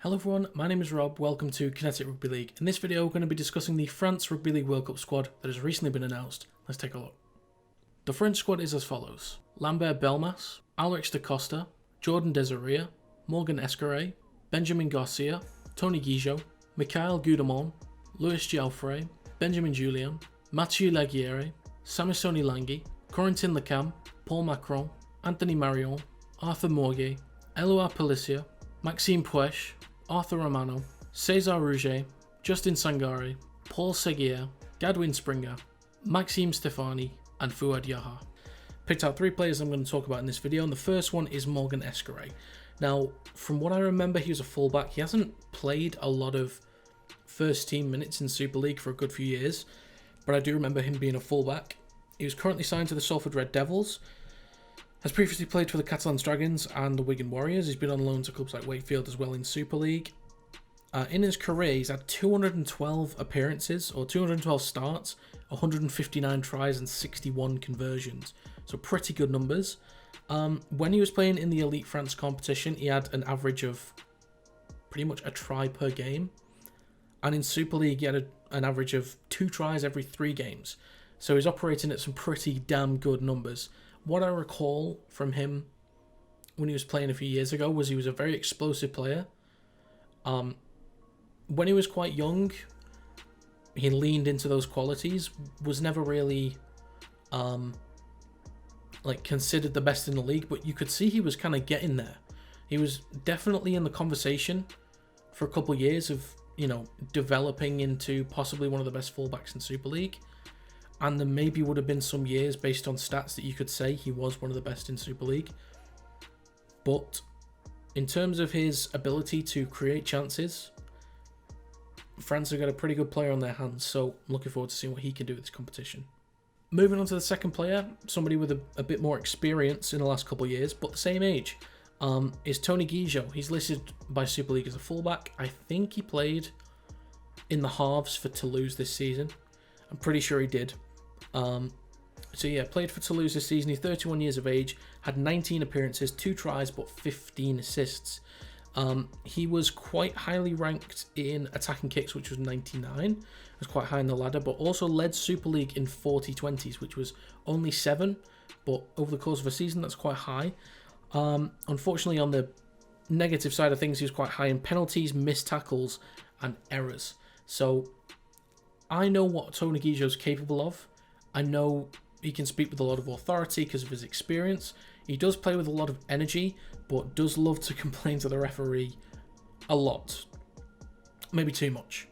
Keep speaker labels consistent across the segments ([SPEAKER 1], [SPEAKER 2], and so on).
[SPEAKER 1] Hello everyone, my name is Rob, welcome to Kinetic Rugby League. In this video we're going to be discussing the France Rugby League World Cup squad that has recently been announced. Let's take a look. The French squad is as follows: Lambert Belmas, Alex da Costa, Jordan Desiree, Morgan Escaré, Benjamin Garcia, Tony Guijo, Mikhail Gudamon, Louis Giaufre, Benjamin Julien, Mathieu Laguerre, Samisoni Langui, Corentin Lecam, Paul Macron, Anthony Marion, Arthur Morguet, Eloi Palicia, Maxime Puech, Arthur Romano, Cesar Rouget, Justin Sangare, Paul Seguier, Gadwin Springer, Maxime Stefani, and Fouad Yaha. Picked out 3 players I'm going to talk about in this video, and the first one is Morgan Escaré. Now, from what I remember, he was a fullback. He hasn't played a lot of first team minutes in Super League for a good few years, but I do remember him being a fullback. He was currently signed to the Salford Red Devils, has previously played for the Catalan Dragons and the Wigan Warriors. He's been on loan to clubs like Wakefield as well in Super League. In his career, he's had 212 appearances, or 212 starts, 159 tries and 61 conversions. So pretty good numbers. When he was playing in the Elite France competition, he had an average of pretty much a try per game. And in Super League, he had an average of 2 tries every 3 games. So he's operating at some pretty damn good numbers. What I recall from him when he was playing a few years ago was he was a very explosive player. When he was quite young, he leaned into those qualities, was never really considered the best in the league, but you could see he was kind of getting there. He was definitely in the conversation for a couple of years of, developing into possibly one of the best fullbacks in Super League. And there maybe would have been some years based on stats that you could say he was one of the best in Super League. But in terms of his ability to create chances, France have got a pretty good player on their hands, so I'm looking forward to seeing what he can do with this competition. Moving on to the second player, somebody with a bit more experience in the last couple of years, but the same age, is Tony Guijo. He's listed by Super League as a fullback. I think he played in the halves for Toulouse this season. I'm pretty sure he did. Played for Toulouse this season. He's 31 years of age, had 19 appearances, 2 tries, but 15 assists. He was quite highly ranked in attacking kicks, which was 99. It was quite high in the ladder, but also led Super League in 40-20s, which was only 7, but over the course of a season, that's quite high. Unfortunately, on the negative side of things, he was quite high in penalties, missed tackles, and errors. So I know what Tony Guijo is capable of. I know he can speak with a lot of authority because of his experience. He does play with a lot of energy, but does love to complain to the referee a lot. Maybe too much.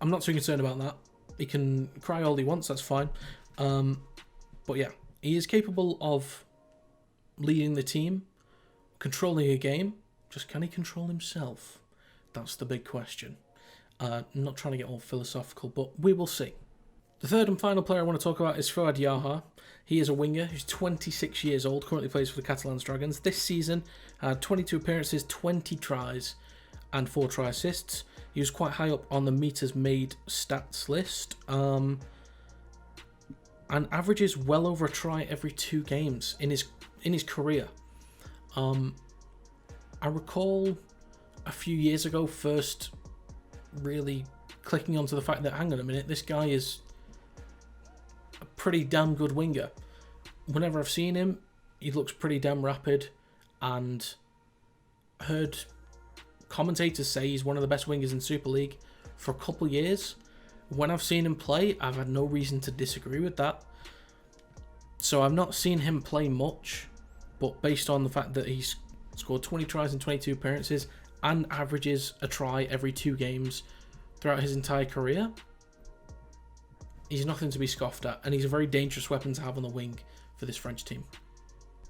[SPEAKER 1] I'm not too concerned about that. He can cry all he wants, that's fine. But yeah, he is capable of leading the team, controlling a game. Just can he control himself? That's the big question. I'm not trying to get all philosophical, but we will see. The third and final player I want to talk about is Fouad Yaha. He is a winger who's 26 years old, currently plays for the Catalan Dragons. This season had 22 appearances, 20 tries, and 4 try assists. He was quite high up on the meters made stats list, and averages well over a try every 2 games in his career. I recall a few years ago first really clicking onto the fact that, hang on a minute, this guy is a pretty damn good winger. Whenever I've seen him, he looks pretty damn rapid, and heard commentators say he's one of the best wingers in Super League for a couple of years. When I've seen him play, I've had no reason to disagree with that. So I've not seen him play much, but based on the fact that he's scored 20 tries in 22 appearances and averages a try every 2 games throughout his entire career, he's nothing to be scoffed at, and he's a very dangerous weapon to have on the wing for this French team.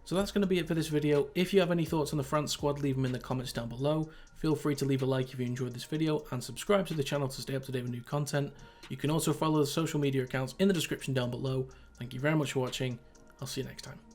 [SPEAKER 1] So that's going to be it for this video. If you have any thoughts on the France squad, leave them in the comments down below. Feel free to leave a like if you enjoyed this video, and subscribe to the channel to stay up to date with new content. You can also follow the social media accounts in the description down below. Thank you very much for watching. I'll see you next time.